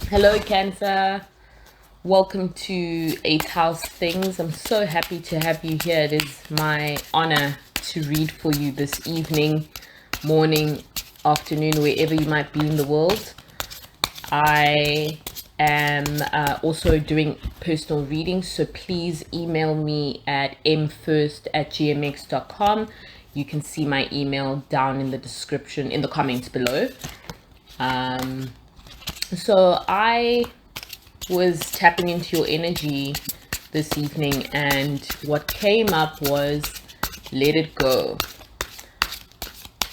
Hello, Cancer. Welcome to 8th House Things. I'm so happy to have you here. It is my honor to read for you this evening, morning, afternoon, wherever you might be in the world. I am also doing personal readings, so please email me at mfirst@gmx.com. You can see my email down in the description, in the comments below. So I was tapping into your energy this evening, and what came up was let it go.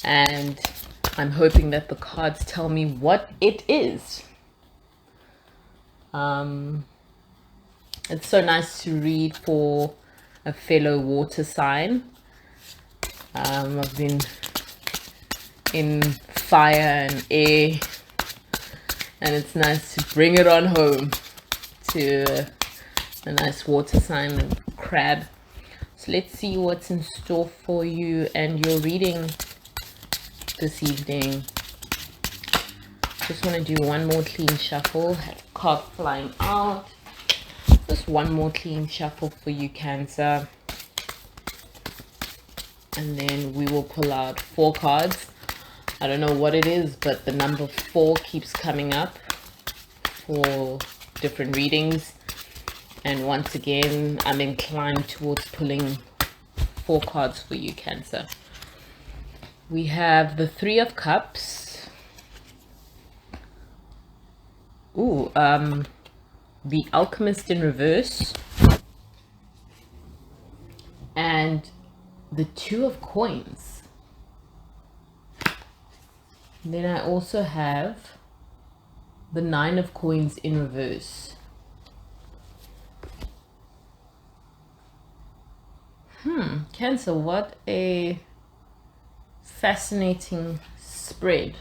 And I'm hoping that the cards tell me what it is. It's so nice to read for a fellow water sign. I've been in fire and air, and it's nice to bring it on home to a nice water sign and crab. So let's see what's in store for you and your reading this evening. Just want to do one more clean shuffle. Have a card flying out. Just one more clean shuffle for you, Cancer. And then we will pull out 4 cards. I don't know what it is, but the number 4 keeps coming up for different readings. And once again, I'm inclined towards pulling 4 cards for you, Cancer. We have the 3 of Cups. Ooh, the Alchemist in reverse. And the 2 of Coins. Then I also have the 9 of Coins in reverse. Cancer, what a fascinating spread.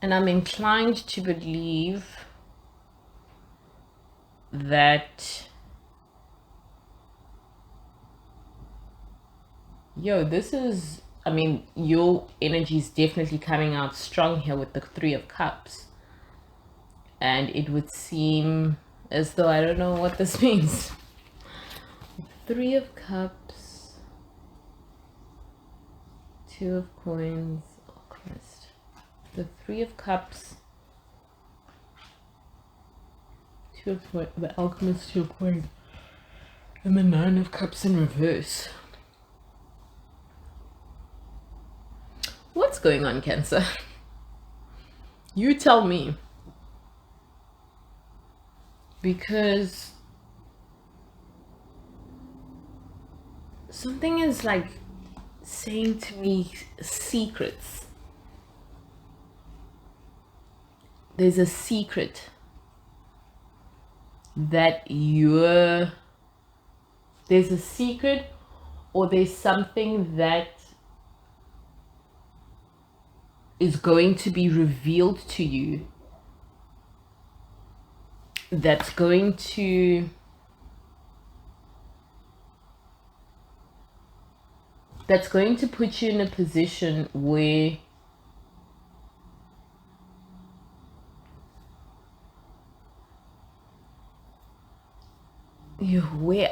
And I'm inclined to believe that this is, your energy is definitely coming out strong here with the 3 of Cups. And it would seem as though I don't know what this means. 3 of Cups, 2 of Coins, Alchemist. The 3 of Cups, 2 of Coins, the Alchemist, 2 of Coins, and the 9 of Cups in reverse. What's going on, Cancer? You tell me. Because something is like saying to me secrets. There's a secret that there's a secret, or there's something that is going to be revealed to you that's going to put you in a position where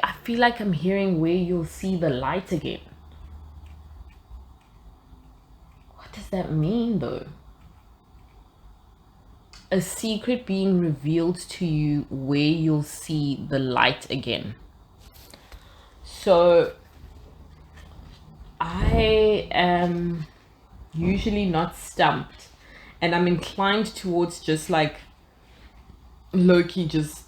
I feel like I'm hearing where you'll see the light again. What does that mean though? A secret being revealed to you where you'll see the light again. So I am usually not stumped, and I'm inclined towards just like Loki, just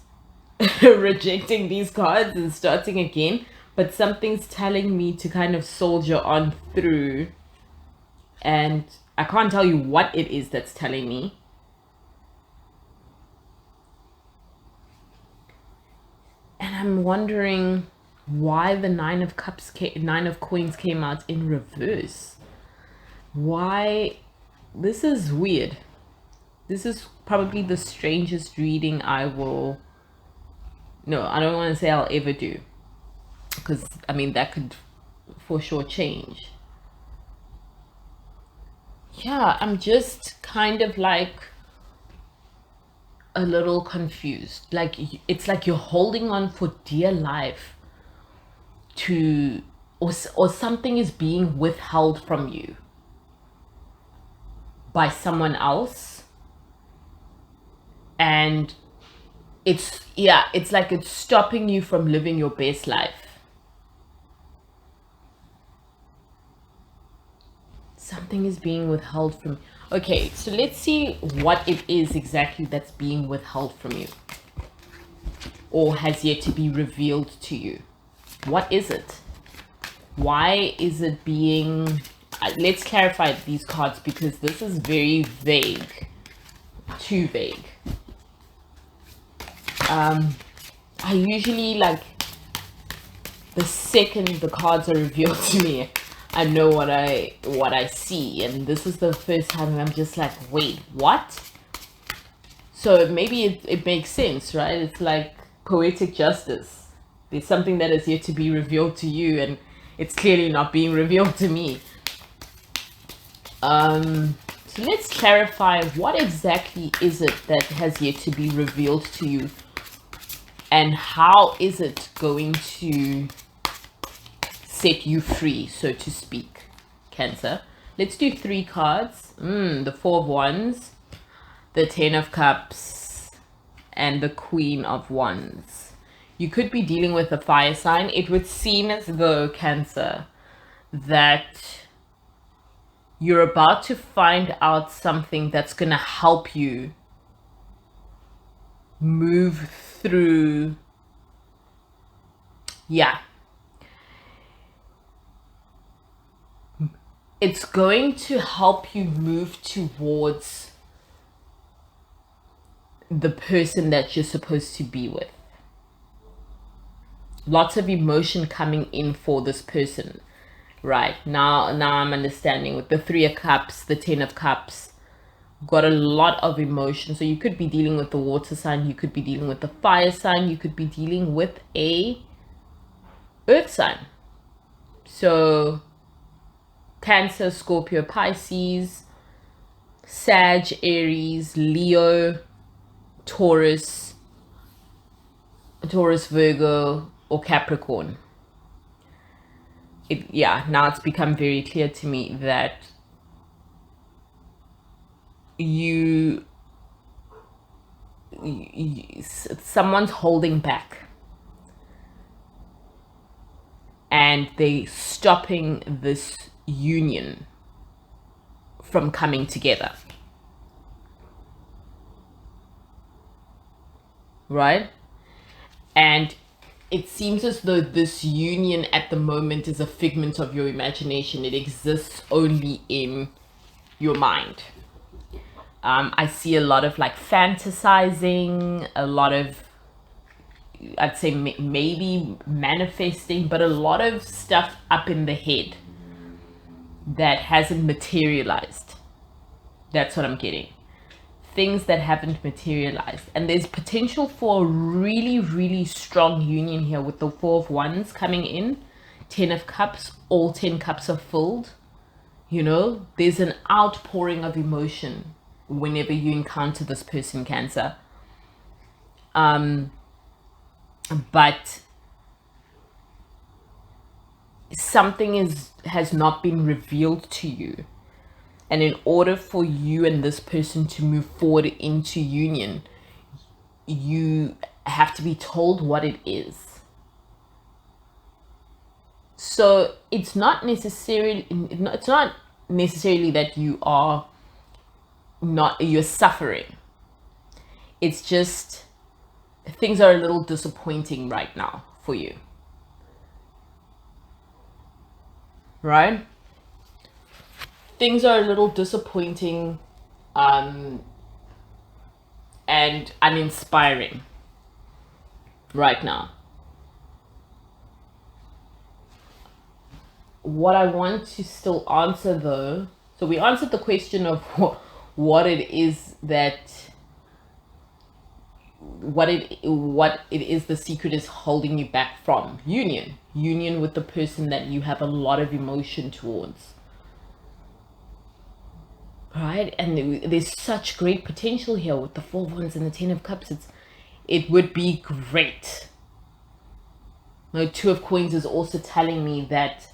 rejecting these cards and starting again. But something's telling me to kind of soldier on through, and I can't tell you what it is that's telling me. And I'm wondering why the 9 of Cups, 9 of Coins came out in reverse. Why? This is weird. This is probably the strangest reading I don't want to say I'll ever do. Because, that could for sure change. Yeah, I'm just kind of like a little confused. Like it's like you're holding on for dear life to, or something is being withheld from you by someone else, and it's like it's stopping you from living your best life. Something is being withheld from. Okay, so let's see what it is exactly that's being withheld from you or has yet to be revealed to you. What is it? Why is it being... let's clarify these cards, because this is very vague. Too vague. I usually, like, the second the cards are revealed to me, I know what I see, and this is the first time I'm just like, wait, what? So maybe it makes sense, right? It's like poetic justice. There's something that is yet to be revealed to you, and it's clearly not being revealed to me. So let's clarify, what exactly is it that has yet to be revealed to you, and how is it going to set you free, so to speak, Cancer? Let's do 3 cards. The 4 of Wands, the 10 of Cups, and the Queen of Wands. You could be dealing with a fire sign. It would seem as though, Cancer, that you're about to find out something that's going to help you move through. Yeah. It's going to help you move towards the person that you're supposed to be with. Lots of emotion coming in for this person. Right, now I'm understanding. With the 3 of Cups, the 10 of Cups, got a lot of emotion. So you could be dealing with the water sign, you could be dealing with the fire sign, you could be dealing with a earth sign. So Cancer, Scorpio, Pisces, Sag, Aries, Leo, Taurus, Virgo, or Capricorn. Now it's become very clear to me that someone's holding back, and they stopping this union from coming together, right? And it seems as though this union at the moment is a figment of your imagination. It exists only in your mind. I see a lot of like fantasizing, a lot of, I'd say maybe manifesting, but a lot of stuff up in the head that hasn't materialized. That's what I'm getting. Things that haven't materialized, and there's potential for a really, really strong union here with the 4 of Wands coming in, 10 of Cups. All 10 cups are filled. You know, there's an outpouring of emotion whenever you encounter this person, Cancer. But something has not been revealed to you. And in order for you and this person to move forward into union, you have to be told what it is. So it's not necessarily that you're suffering. It's just things are a little disappointing right now for you. Right? Things are a little disappointing and uninspiring right now. What I want to still answer though, so we answered the question of what it is the secret is holding you back from union with the person that you have a lot of emotion towards. right? And there's such great potential here with the 4 of Wands and the 10 of Cups. It would be great. No, 2 of Coins is also telling me that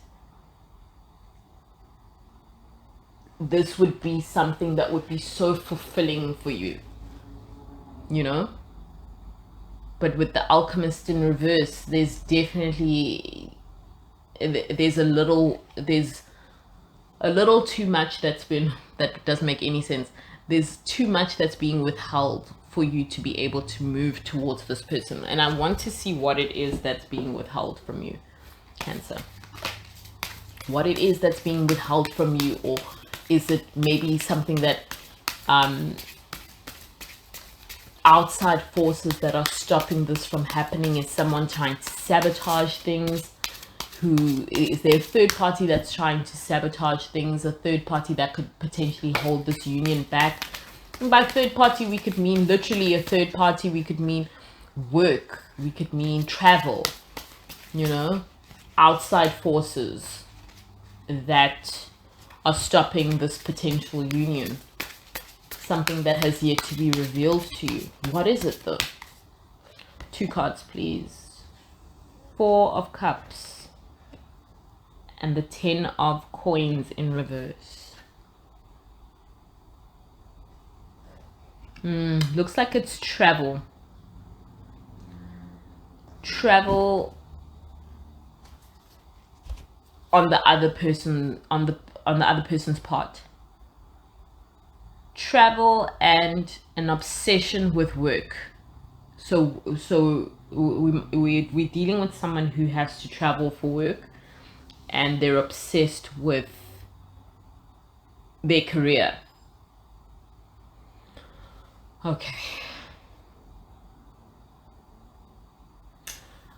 this would be something that would be so fulfilling for you, you know? But with the Alchemist in reverse, there's definitely, there's a little too much that doesn't make any sense. There's too much that's being withheld for you to be able to move towards this person. And I want to see what it is that's being withheld from you, Cancer. What it is that's being withheld from you, or is it maybe something that outside forces that are stopping this from happening? Is someone trying to sabotage things? Is there a third party that's trying to sabotage things? A third party that could potentially hold this union back? And by third party, we could mean literally a third party. We could mean work. We could mean travel. You know, outside forces that are stopping this potential union. Something that has yet to be revealed to you. What is it though? 2 cards, please. 4 of Cups. And the 10 of Coins in reverse. Looks like it's travel. Travel on the other person, on the other person's part. Travel and an obsession with work. So we're dealing with someone who has to travel for work, and they're obsessed with their career. Okay.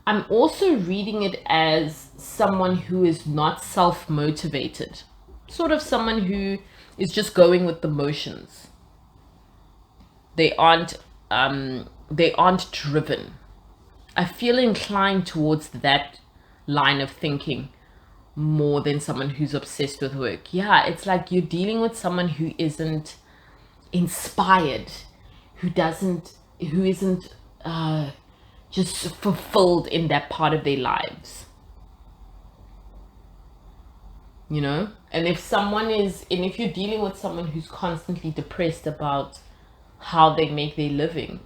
I'm also reading it as someone who is not self-motivated. Sort of someone who is just going with the motions. They aren't driven. I feel inclined towards that line of thinking more than someone who's obsessed with work. Yeah, it's like you're dealing with someone who isn't inspired, who isn't just fulfilled in that part of their lives, you know. And if you're dealing with someone who's constantly depressed about how they make their living,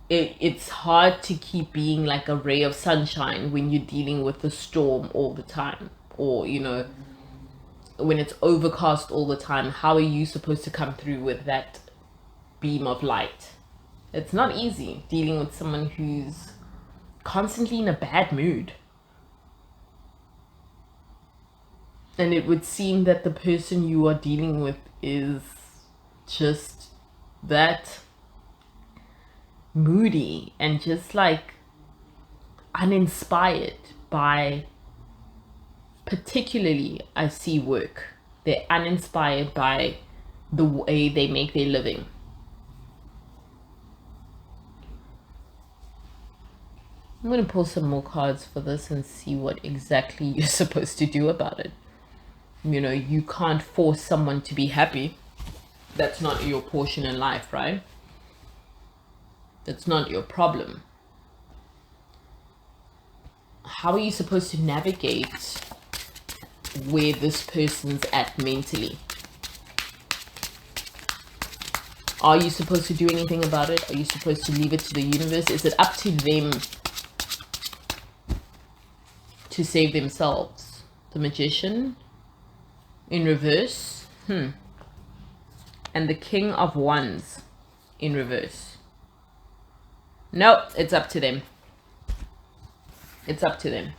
it's hard to keep being like a ray of sunshine when you're dealing with the storm all the time, or you know, when it's overcast all the time. How are you supposed to come through with that beam of light? It's not easy dealing with someone who's constantly in a bad mood. And it would seem that the person you are dealing with is just that moody and just like uninspired by, particularly I see work. They're uninspired by the way they make their living. I'm going to pull some more cards for this and see what exactly you're supposed to do about it. You know, you can't force someone to be happy. That's not your portion in life, right? That's not your problem. How are you supposed to navigate where this person's at mentally? Are you supposed to do anything about it? Are you supposed to leave it to the universe? Is it up to them to save themselves? The Magician in reverse. And the King of Wands in reverse. No, it's up to them. It's up to them.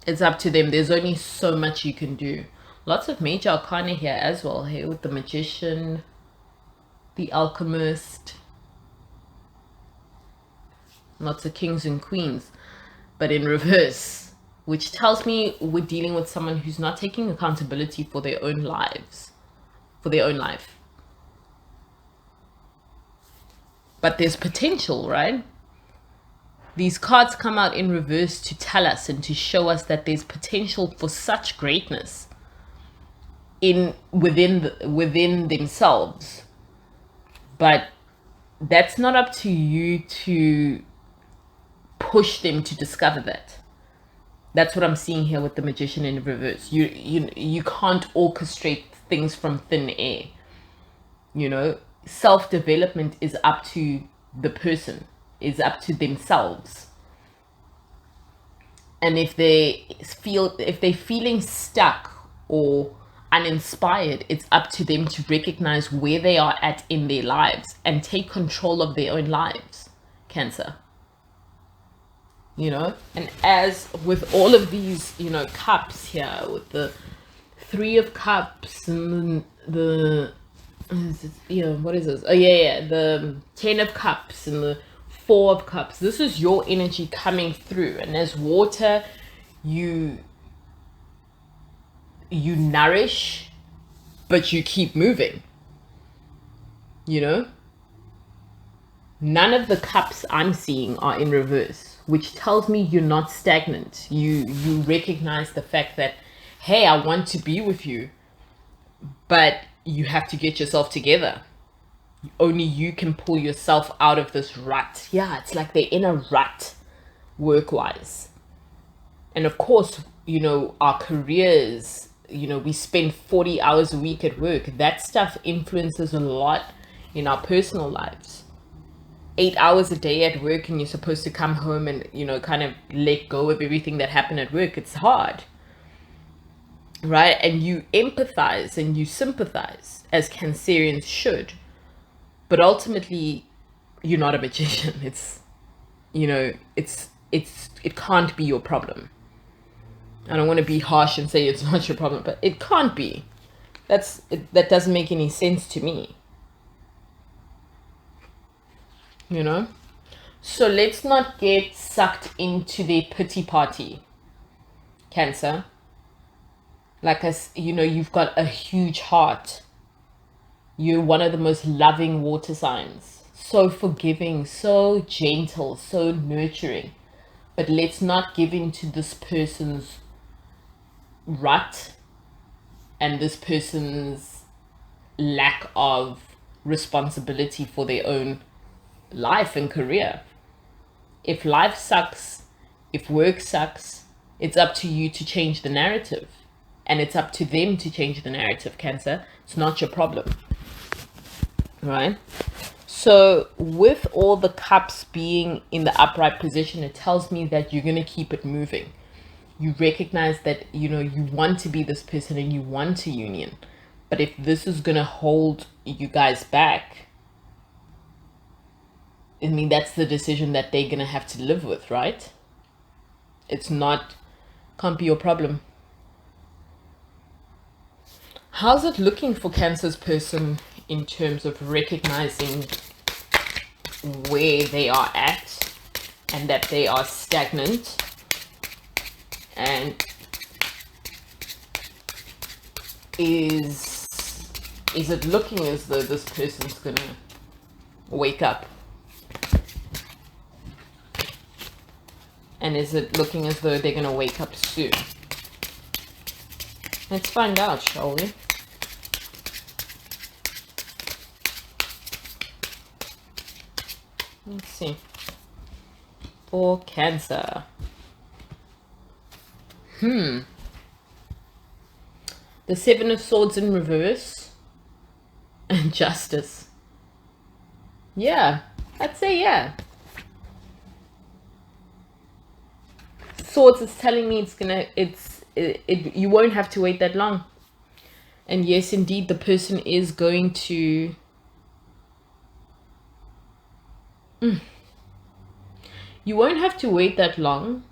It's up to them. There's only so much you can do. Lots of major arcana here as well. Here with the Magician, the Alchemist. Lots of kings and queens, but in reverse, which tells me we're dealing with someone who's not taking accountability for their own lives, for their own life. But there's potential, right? These cards come out in reverse to tell us and to show us that there's potential for such greatness within themselves. But that's not up to you to push them to discover that. That's what I'm seeing here with the Magician in reverse. You can't orchestrate things from thin air. You know, self-development is up to the person, is up to themselves. And if they're feeling stuck or uninspired, it's up to them to recognize where they are at in their lives and take control of their own lives, Cancer. You know, and as with all of these, you know, cups here, with the 3 of Cups and the what is this? Oh yeah, the 10 of Cups and the 4 of Cups. This is your energy coming through, and as water, you nourish, but you keep moving. You know, none of the cups I'm seeing are in reverse, which tells me you're not stagnant. You recognize the fact that, hey, I want to be with you, but you have to get yourself together. Only you can pull yourself out of this rut. Yeah, it's like they're in a rut work-wise. And of course, you know, our careers, you know, we spend 40 hours a week at work. That stuff influences a lot in our personal lives. 8 hours a day at work, and you're supposed to come home and, you know, kind of let go of everything that happened at work. It's hard, right? And you empathize and you sympathize, as Cancerians should, but ultimately you're not a magician. It's, you know, it can't be your problem. I don't want to be harsh and say it's not your problem, but it can't be. That doesn't make any sense to me. You know? So let's not get sucked into their pity party, Cancer. Like, you know, you've got a huge heart. You're one of the most loving water signs. So forgiving, so gentle, so nurturing. But let's not give in to this person's rut and this person's lack of responsibility for their own life and career. If life sucks, if work sucks, it's up to you to change the narrative. And it's up to them to change the narrative, Cancer. It's not your problem. Right? So with all the cups being in the upright position, it tells me that you're going to keep it moving. You recognize that, you know, you want to be this person and you want a union. But if this is going to hold you guys back, I mean, that's the decision that they're going to have to live with, right? It's not, can't be your problem. How's it looking for Cancer's person in terms of recognizing where they are at and that they are stagnant? And is it looking as though this person's gonna wake up? And is it looking as though they're gonna wake up soon? Let's find out, shall we? Let's see. For Cancer. The 7 of Swords in reverse. And Justice. Yeah, I'd say yeah. Swords is telling me you won't have to wait that long. And yes, indeed, the person is going to you won't have to wait that long.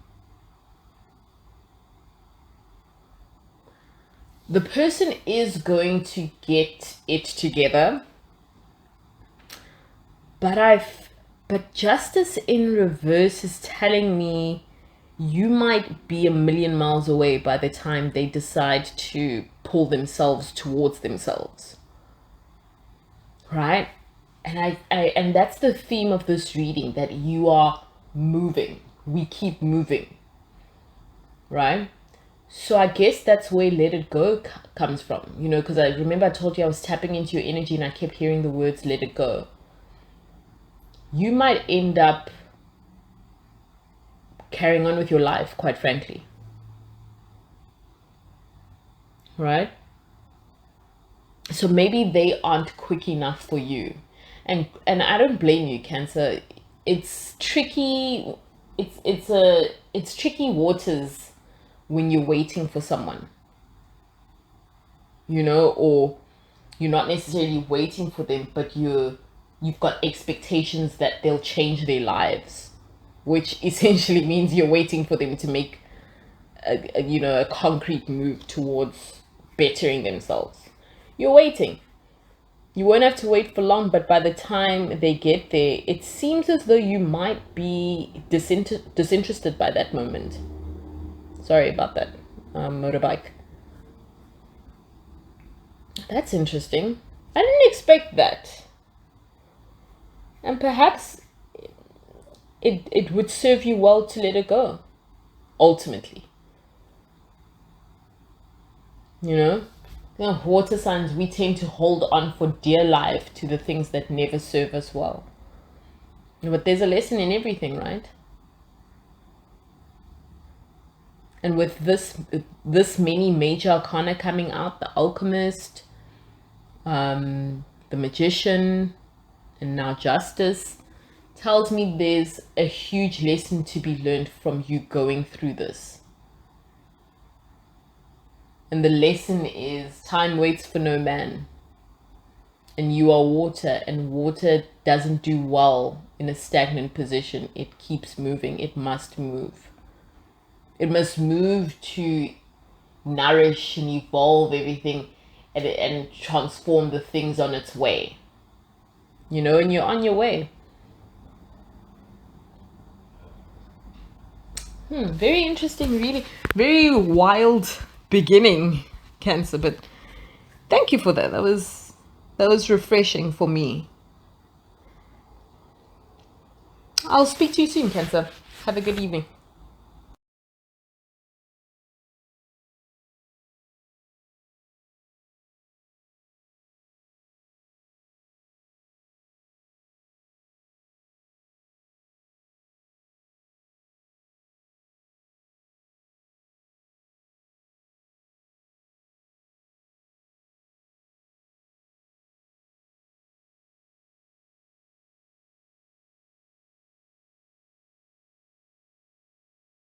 The person is going to get it together. But Justice in reverse is telling me you might be a million miles away by the time they decide to pull themselves towards themselves. Right? And and that's the theme of this reading, that you are moving. We keep moving, right? So I guess that's where let it go comes from, you know, because I remember I told you I was tapping into your energy and I kept hearing the words let it go. You might end up carrying on with your life, quite frankly, right? So maybe they aren't quick enough for you, and I don't blame you, Cancer. It's tricky. It's tricky waters when you're waiting for someone, you know, or you're not necessarily waiting for them, but you've got expectations that they'll change their lives, which essentially means you're waiting for them to make a concrete move towards bettering themselves. You're waiting. You won't have to wait for long, but by the time they get there, it seems as though you might be disinterested by that moment. Sorry about that, motorbike. That's interesting. I didn't expect that. And perhaps it would serve you well to let it go, ultimately. You know? Water signs, we tend to hold on for dear life to the things that never serve us well. But there's a lesson in everything, right? And with this many major arcana coming out, the Alchemist, the Magician, and now Justice, tells me there's a huge lesson to be learned from you going through this. And the lesson is time waits for no man. And you are water, and water doesn't do well in a stagnant position. It keeps moving. It must move. It must move to nourish and evolve everything and transform the things on its way. You know, and you're on your way. Very interesting, really. Very wild beginning, Cancer, but thank you for that. That was refreshing for me. I'll speak to you soon, Cancer. Have a good evening.